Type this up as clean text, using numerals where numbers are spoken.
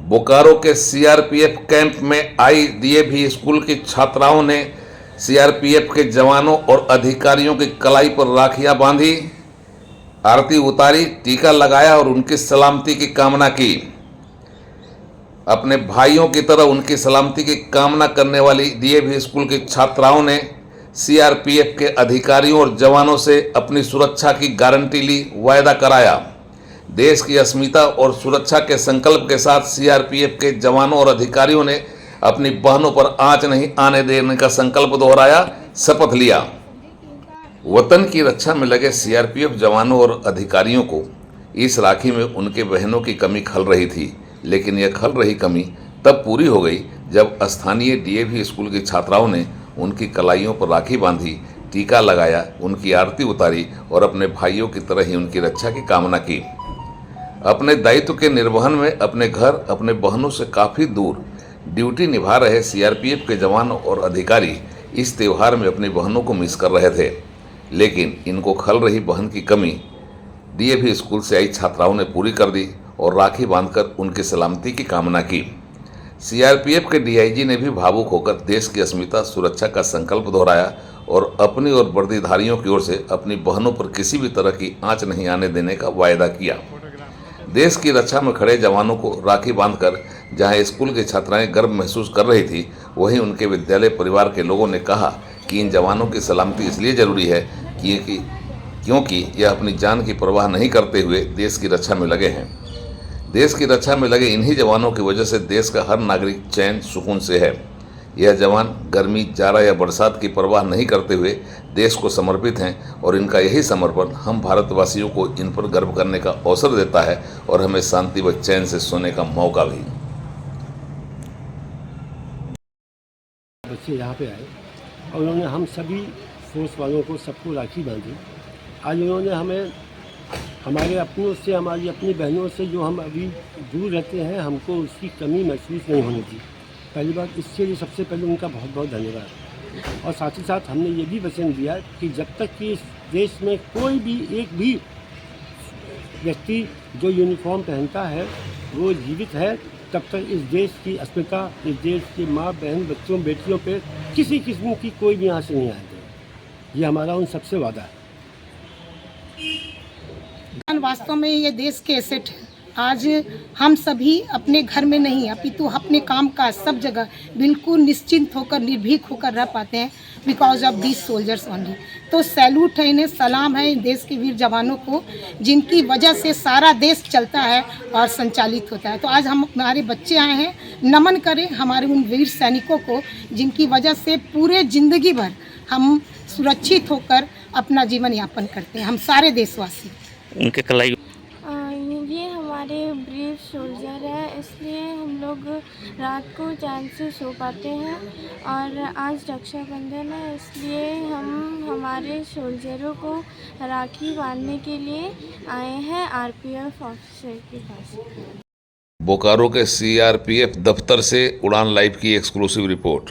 बोकारो के CRPF camp में आई DAV school की छात्राओं ने सीआरपीएफ के जवानों और अधिकारियों की कलाई पर राखियां बांधी, आरती उतारी, टीका लगाया और उनकी सलामती की कामना की। अपने भाइयों की तरह उनकी सलामती की कामना करने वाली डीएवी स्कूल की छात्राओं ने सीआरपीएफ के अधिकारियों और जवानों से अपनी सुरक्षा की गारंटी ली, वायदा कराया। देश की अस्मिता और सुरक्षा के संकल्प के साथ सीआरपीएफ के जवानों और अधिकारियों ने अपनी बहनों पर आंच नहीं आने देने का संकल्प दोहराया, शपथ लिया। वतन की रक्षा में लगे सीआरपीएफ जवानों और अधिकारियों को इस राखी में उनके बहनों की कमी खल रही थी, लेकिन यह खल रही कमी तब पूरी हो गई जब स्थानीय डीएवी स्कूल की छात्राओं ने उनकी कलाइयों पर राखी बांधी, टीका लगाया, उनकी आरती उतारी और अपने भाइयों की तरह ही उनकी रक्षा की कामना की। अपने दायित्व के निर्वहन में अपने घर, अपने बहनों से काफ़ी दूर ड्यूटी निभा रहे सीआरपीएफ के जवान और अधिकारी इस त्यौहार में अपनी बहनों को मिस कर रहे थे, लेकिन इनको खल रही बहन की कमी डीएवी स्कूल से आई छात्राओं ने पूरी कर दी और राखी बांधकर उनकी सलामती की कामना की। सीआरपीएफ के डीआईजी ने भी भावुक होकर देश की अस्मिता सुरक्षा का संकल्प दोहराया और अपनी और वर्दीधारियों की ओर से अपनी बहनों पर किसी भी तरह की आंच नहीं आने देने का वायदा किया। देश की रक्षा में खड़े जवानों को राखी बांधकर जहां स्कूल की छात्राएं गर्व महसूस कर रही थी, वहीं उनके विद्यालय परिवार के लोगों ने कहा कि इन जवानों की सलामती इसलिए जरूरी है क्योंकि यह अपनी जान की परवाह नहीं करते हुए देश की रक्षा में लगे हैं। देश की रक्षा में लगे इन्हीं जवानों की वजह से देश का हर नागरिक चैन सुकून से है। यह जवान गर्मी, जाड़ा या बरसात की परवाह नहीं करते हुए देश को समर्पित हैं और इनका यही समर्पण हम भारतवासियों को इन पर गर्व करने का अवसर देता है और हमें शांति व चैन से सोने का मौका भी। बच्चे यहाँ पे आए और उन्होंने हम सभी फोर्स वालों को सबको राखी बांधी। आज उन्होंने हमें हमारे अपनों से, हमारी अपनी बहनों से जो हम अभी दूर रहते हैं, हमको उसकी कमी महसूस नहीं होनी थी। पहली बात, इसके लिए सबसे पहले उनका बहुत बहुत धन्यवाद। और साथ ही साथ हमने ये भी वचन दिया कि जब तक कि इस देश में कोई भी एक भी व्यक्ति जो यूनिफॉर्म पहनता है वो जीवित है, तब तक इस देश की अस्मिता, इस देश की माँ, बहन, बच्चों, बेटियों पे किसी किस्म की कोई भी आँच नहीं आएगी। ये हमारा उन सबसे वादा है। वास्तव में ये देश के एसेट है। आज हम सभी अपने घर में नहीं, अपितु अपने काम काज सब जगह बिल्कुल निश्चिंत होकर, निर्भीक होकर रह पाते हैं because of these soldiers only. तो सैल्यूट है इन्हें, सलाम है इन देश के वीर जवानों को, जिनकी वजह से सारा देश चलता है और संचालित होता है। तो आज हमारे बच्चे आए हैं, नमन करें हमारे उन वीर सैनिकों को जिनकी वजह से पूरे ज़िंदगी भर हम सुरक्षित होकर अपना जीवन यापन करते हैं, हम सारे देशवासी। उनके कलाई ये हमारे ब्रेव सोल्जर है, इसलिए हम लोग रात को चैन से सो पाते हैं। और आज रक्षाबंधन है, इसलिए हम हमारे सोल्जरों को राखी बांधने के लिए आए हैं आरपीएफ ऑफिसर के पास। बोकारो के सीआरपीएफ दफ्तर से उड़ान लाइव की एक्सक्लूसिव रिपोर्ट।